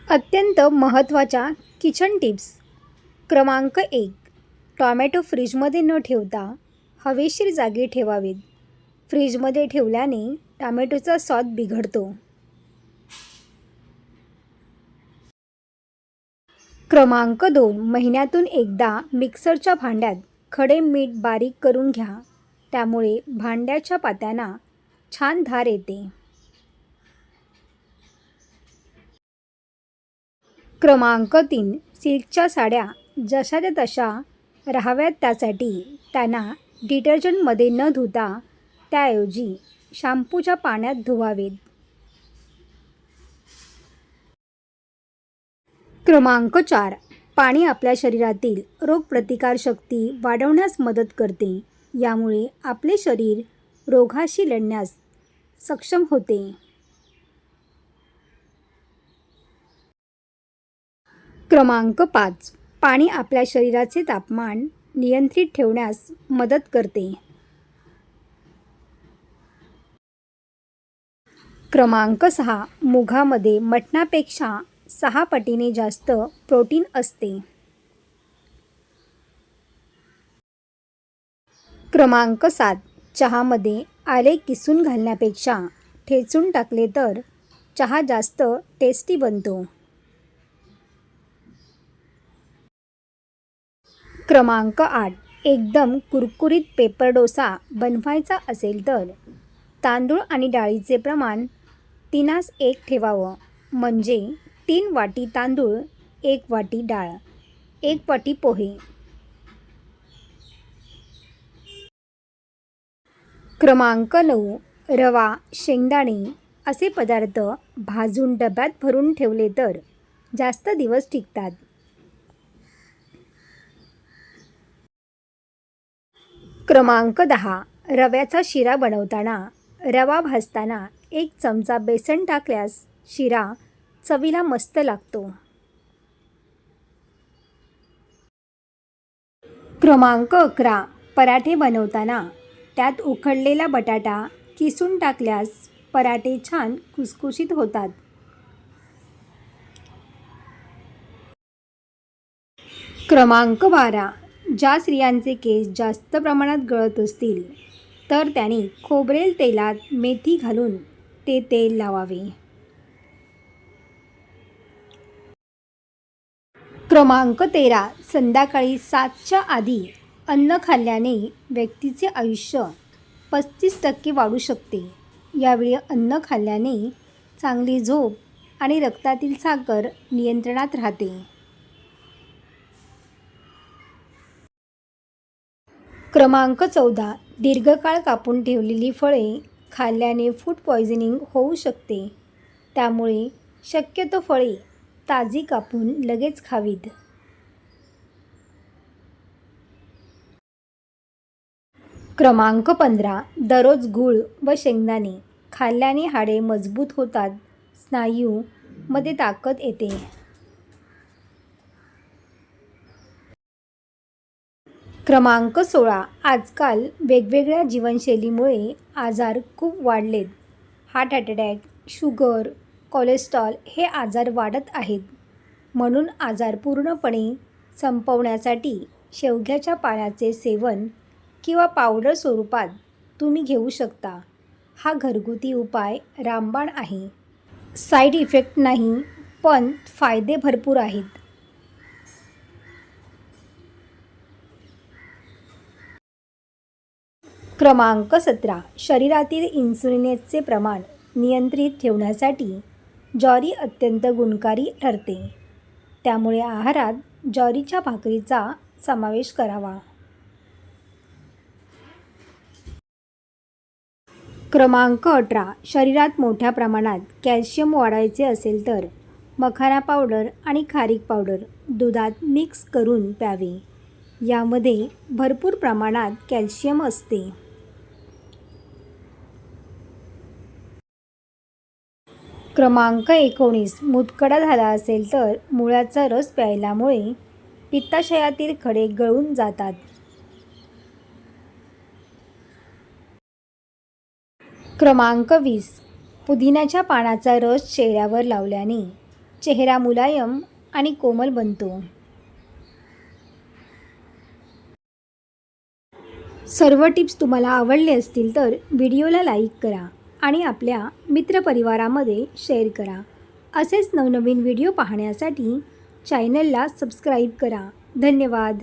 अत्यंत महत्त्वाच्या kitchen tips. क्रमांक 1. टॉमॅटो फ्रीजमध्ये न ठेवता हवेशीर जागी ठेवावेत. फ्रीजमध्ये ठेवल्याने टॉमॅटोचा स्वाद बिघडतो. क्रमांक 2. महिन्यातून एकदा मिक्सरच्या भांड्यात खडे मीठ बारीक करून घ्या. त्यामुळे भांड्याच्या पात्यांना छान धार येते. क्रमांक 3. सिल्कच्या साड्या जशाच्या तशा राहाव्यात, त्यासाठी त्यांना डिटर्जंटमध्ये न धुता त्याऐवजी शॅम्पूच्या पाण्यात धुवावेत. क्रमांक 4. पाणी आपल्या शरीरातील रोगप्रतिकारशक्ती वाढवण्यास मदत करते. यामुळे आपले शरीर रोगाशी लढण्यास सक्षम होते. क्रमांक 5. पाणी आपल्या शरीराचे तापमान नियंत्रित ठेवण्यास मदत करते. क्रमांक 6. मुगामध्ये मटणापेक्षा 6 पटीने जास्त प्रोटीन असते. क्रमांक 7. चहामध्ये आले किसून घालण्यापेक्षा ठेचून टाकले तर चहा जास्त टेस्टी बनतो. क्रमांक 8. एकदम कुरकुरीत पेपर डोसा बनवायचा असेल तर तांदूळ आणि डाळीचे प्रमाण 3:1 ठेवावं. म्हणजे 3 वाटी तांदूळ, 1 वाटी डाळ, 1 वाटी पोहे. क्रमांक 9. रवा, शेंगदाणे असे पदार्थ भाजून डब्यात भरून ठेवले तर जास्त दिवस टिकतात. क्रमांक 10. रव्याचा शिरा बनवताना रवा भाजताना 1 चमचा बेसन टाकल्यास शिरा चवीला मस्त लागतो. क्रमांक 11. पराठे बनवताना त्यात उकडलेला बटाटा किसून टाकल्यास पराठे छान खुसखुशीत होतात. क्रमांक 12. ज्या स्त्रियांचे केस जास्त प्रमाणात गळत असतील तर त्यांनी खोबरेल तेलात मेथी घालून ते तेल लावावे. क्रमांक 13. संध्याकाळी 7च्या आधी अन्न खाल्ल्याने व्यक्तीचे आयुष्य 35% वाढू शकते. यावेळी अन्न खाल्ल्याने चांगली झोप आणि रक्तातील साखर नियंत्रणात राहते. क्रमांक 14. दीर्घकाळ कापून ठेवलेली फळे खाल्ल्याने फूड पॉयझनिंग होऊ शकते. त्यामुळे शक्यतो फळे ताजी कापून लगेच खावीत. क्रमांक 15. दररोज गूळ व शेंगदाणे खाल्ल्याने हाडे मजबूत होतात, स्नायूमध्ये ताकद येते. क्रमांक 16. आजकाल वेगवेगळ्या जीवनशैलीमुळे आजार खूप वाढलेत. हार्ट अटॅक, शुगर, कोलेस्ट्रॉल हे आजार वाढत आहेत. म्हणून आजार पूर्णपणे संपवण्यासाठी शेवग्याच्या पाण्याचे सेवन किंवा पावडर स्वरूपात तुम्ही घेऊ शकता. हा घरगुती उपाय रामबाण आहे. साईड इफेक्ट नाही, पण फायदे भरपूर आहेत. क्रमांक 17. शरीरातील इन्सुलिनचे प्रमाण नियंत्रित ठेवण्यासाठी ज्वारी अत्यंत गुणकारी ठरते. त्यामुळे आहारात ज्वारीच्या भाकरीचा समावेश करावा. क्रमांक 18. शरीरात मोठ्या प्रमाणात कॅल्शियम वाढवायचे असेल तर मखाना पावडर आणि खारीक पावडर दुधात मिक्स करून प्यावे. यामध्ये भरपूर प्रमाणात कॅल्शियम असते. क्रमांक 19. मूतखडा झाला असेल तर मुळ्याचा रस प्यायल्यामुळे पित्ताशयातील खडे गळून जातात. क्रमांक 20. पुदिन्याच्या पानाचा रस चेहऱ्यावर लावल्याने चेहरा मुलायम आणि कोमल बनतो. सर्व टिप्स तुम्हाला आवडले असतील तर व्हिडिओला लाईक करा आणि आपल्या मित्रपरिवारामध्ये शेअर करा. असेच नवनवीन व्हिडिओ पाहण्यासाठी चॅनलला सबस्क्राईब करा. धन्यवाद.